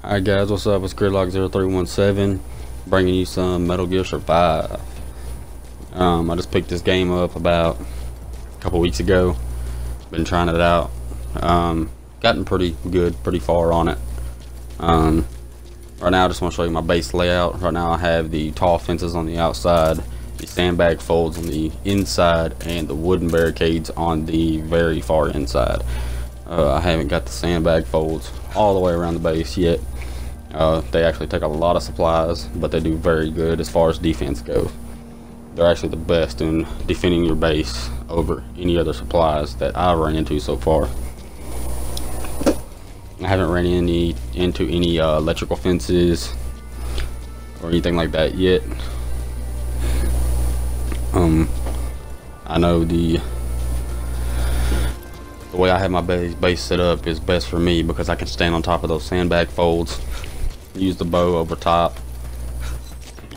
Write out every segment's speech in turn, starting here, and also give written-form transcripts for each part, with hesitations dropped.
Alright guys, what's up? It's Gridlock0317 bringing you some Metal Gear Survive. I just picked this game up about a couple weeks ago. Been trying it out. Gotten pretty good, pretty far on it. Right now I just want to show you my base layout. Right now I have the tall fences on the outside, the sandbag folds on the inside, and the wooden barricades on the very far inside. I haven't got the sandbag folds all the way around the base yet. They actually take a lot of supplies, but they do very good as far as defense goes. They're actually the best in defending your base over any other supplies that I've run into so far. I haven't ran into any electrical fences or anything like that yet. I know the way I have my base set up is best for me because I can stand on top of those sandbag folds, use the bow over top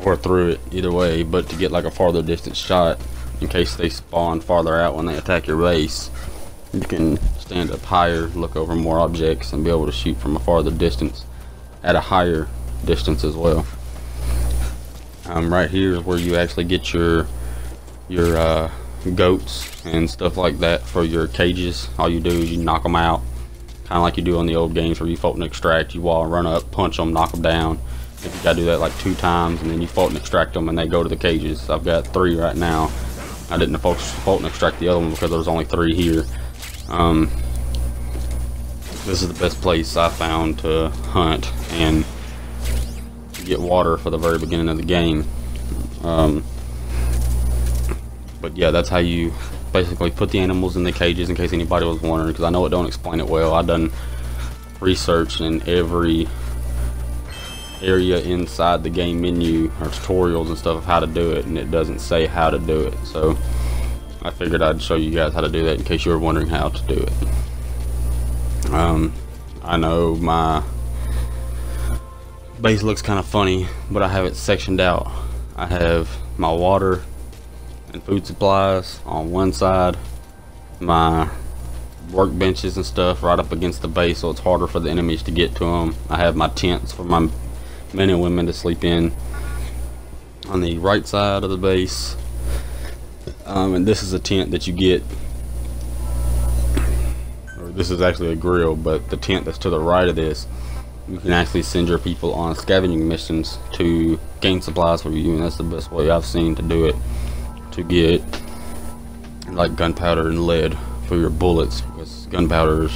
or through it, either way, but to get like a farther distance shot in case they spawn farther out when they attack your base, you can stand up higher, look over more objects, and be able to shoot from a farther distance at a higher distance as well. Right here is where you actually get your goats and stuff like that for your cages. All you do is you knock them out, kind of like you do on the old games where you Fulton extract. You run up, punch them, knock them down. If you gotta do that like 2 times, and then you Fulton extract them and they go to the cages. I've got 3 right now. I didn't Fulton extract the other one because there was only 3 here. This is the best place I found to hunt and get water for the very beginning of the game. But yeah, that's how you basically put the animals in the cages, in case anybody was wondering, because I know it don't explain it well. I've done research in every area inside the game menu or tutorials and stuff of how to do it, and it doesn't say how to do it. So I figured I'd show you guys how to do that in case you were wondering how to do it. I know my base looks kind of funny, but I have it sectioned out. I have my water and food supplies on one side, my workbenches and stuff right up against the base, so it's harder for the enemies to get to them. I have my tents for my men and women to sleep in on the right side of the base. And this is a tent that you get, or this is actually a grill, but the tent that's to the right of this, you can actually send your people on scavenging missions to gain supplies for you, and that's the best way I've seen to do it, to get like gunpowder and lead for your bullets, because gunpowder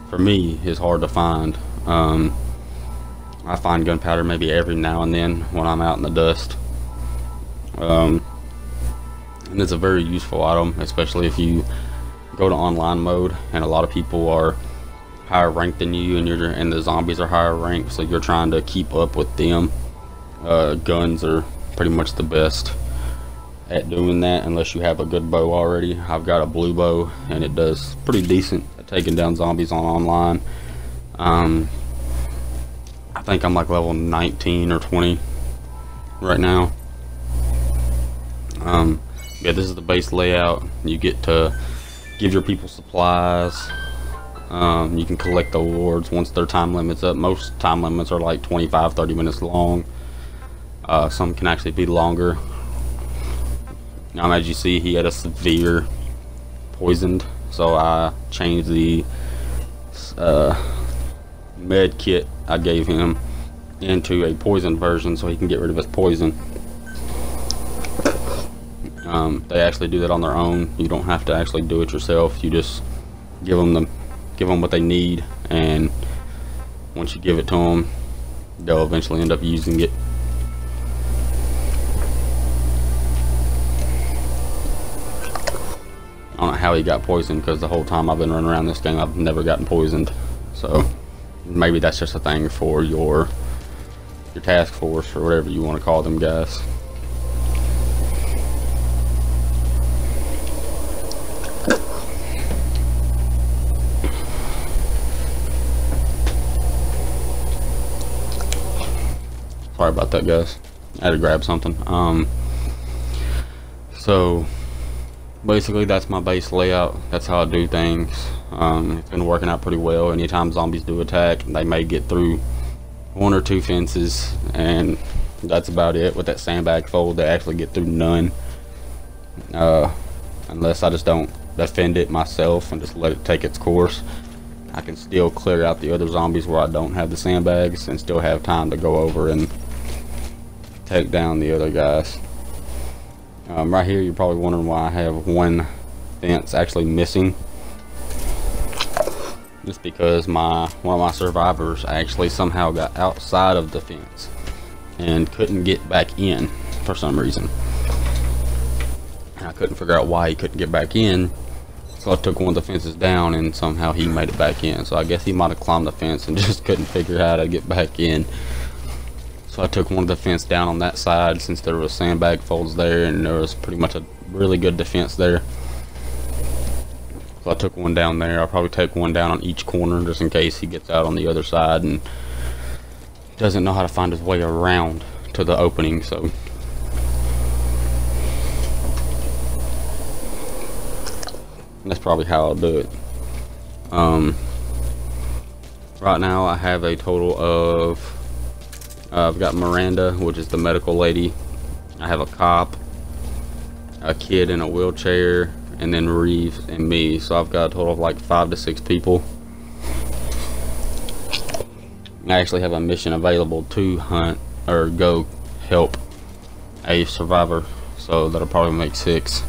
for me is hard to find. I find gunpowder maybe every now and then when I'm out in the dust, and it's a very useful item, especially if you go to online mode and a lot of people are higher ranked than you, and the zombies are higher ranked, so you're trying to keep up with them. Guns are pretty much the best at doing that, unless you have a good bow already. I've got a blue bow and it does pretty decent at taking down zombies on online. I think I'm like level 19 or 20 right now. Yeah, this is the base layout. You get to give your people supplies. You can collect the awards once their time limit's up. Most time limits are like 25-30 minutes long. Some can actually be longer. As you see, he had a severe poisoned, so I changed the med kit I gave him into a poisoned version so he can get rid of his poison. They actually do that on their own. You don't have to actually do it yourself. You just give them what they need, and once you give it to them, they'll eventually end up using it. I don't know how he got poisoned, because the whole time I've been running around this game I've never gotten poisoned. So maybe that's just a thing for your task force or whatever you want to call them guys. Sorry about that guys, I had to grab something. So basically that's my base layout. That's how I do things. It's been working out pretty well. Anytime zombies do attack, they may get through 1 or 2 fences, and that's about it. With that sandbag fold, they actually get through none, unless I just don't defend it myself and just let it take its course. I can still clear out the other zombies where I don't have the sandbags and still have time to go over and take down the other guys. Right here, you're probably wondering why I have one fence actually missing. Just because one of my survivors actually somehow got outside of the fence and couldn't get back in for some reason. And I couldn't figure out why he couldn't get back in, so I took one of the fences down and somehow he made it back in. So I guess he might have climbed the fence and just couldn't figure out how to get back in. So I took one of the fence down on that side, since there was sandbag folds there and there was pretty much a really good defense there. So I took one down there. I'll probably take one down on each corner just in case he gets out on the other side and doesn't know how to find his way around to the opening. So that's probably how I'll do it. Right now I have a total of I've got Miranda, which is the medical lady. I have a cop, a kid in a wheelchair, and then Reeves and me. So I've got a total of like 5 to 6 people. I actually have a mission available to hunt or go help a survivor, so that'll probably make 6.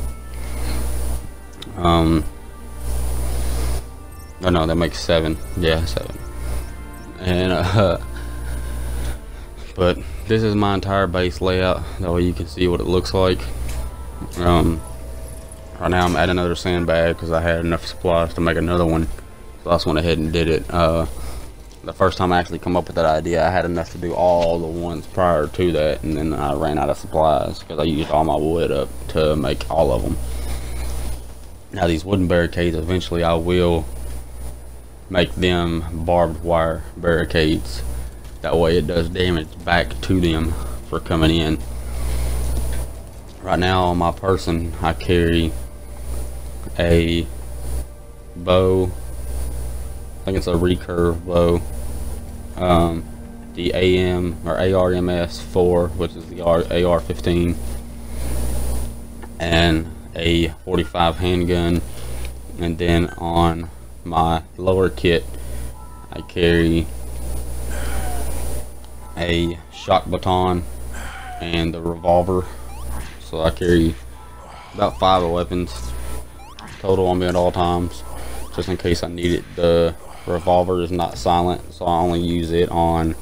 Oh no, that makes 7. Yeah, 7. And but this is my entire base layout. That way you can see what it looks like. Right now I'm adding another sandbag because I had enough supplies to make another one, so I just went ahead and did it. The first time I actually come up with that idea, I had enough to do all the ones prior to that, and then I ran out of supplies because I used all my wood up to make all of them. Now these wooden barricades, eventually I will make them barbed wire barricades. That way it does damage back to them for coming in. Right now on my person, I carry a bow. I think it's a recurve bow. The AM or ARMS 4, which is the AR-15, and a 45 handgun. And then on my lower kit, I carry a shock baton and the revolver. So I carry about 5 weapons total on me at all times, just in case I need it. The revolver is not silent, so I only use it on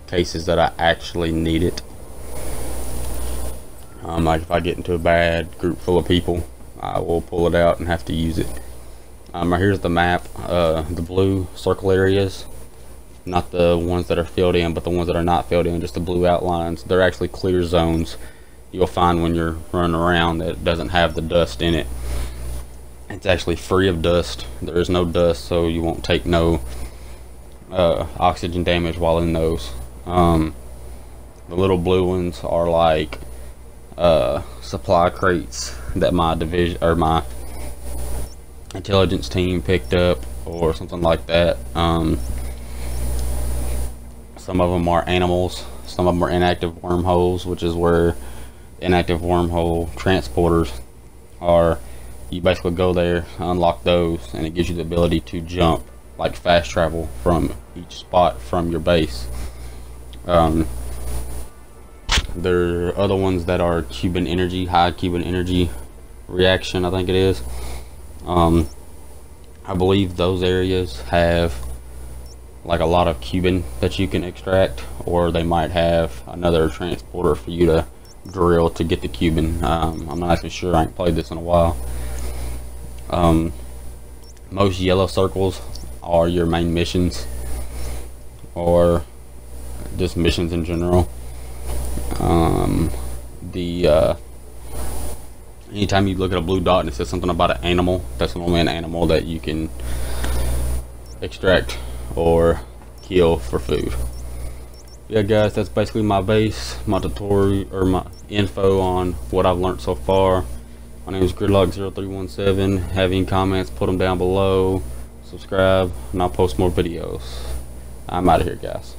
cases that I actually need it. Like if I get into a bad group full of people, I will pull it out and have to use it. Right here's the map. The blue circle areas, not the ones that are filled in, but the ones that are not filled in, just the blue outlines. They're actually clear zones you'll find when you're running around that doesn't have the dust in it. It's actually free of dust. There is no dust, so you won't take no oxygen damage while in those. The little blue ones are like supply crates that my division or my intelligence team picked up or something like that. Some of them are animals, some of them are inactive wormholes, which is where inactive wormhole transporters are. You basically go there, unlock those, and it gives you the ability to jump, like fast travel from each spot from your base. There are other ones that are Cuban energy, high Cuban energy reaction, I think it is. I believe those areas have like a lot of Cuban that you can extract, or they might have another transporter for you to drill to get the Cuban. I'm not actually sure, I ain't played this in a while. Most yellow circles are your main missions, or just missions in general. Anytime you look at a blue dot and it says something about an animal, that's normally an animal that you can extract or kill for food. Yeah guys, that's basically my base, my tutorial, or my info on what I've learned so far. My name is Gridlock0317. Have any comments, put them down below. Subscribe, and I'll post more videos. I'm out of here, guys.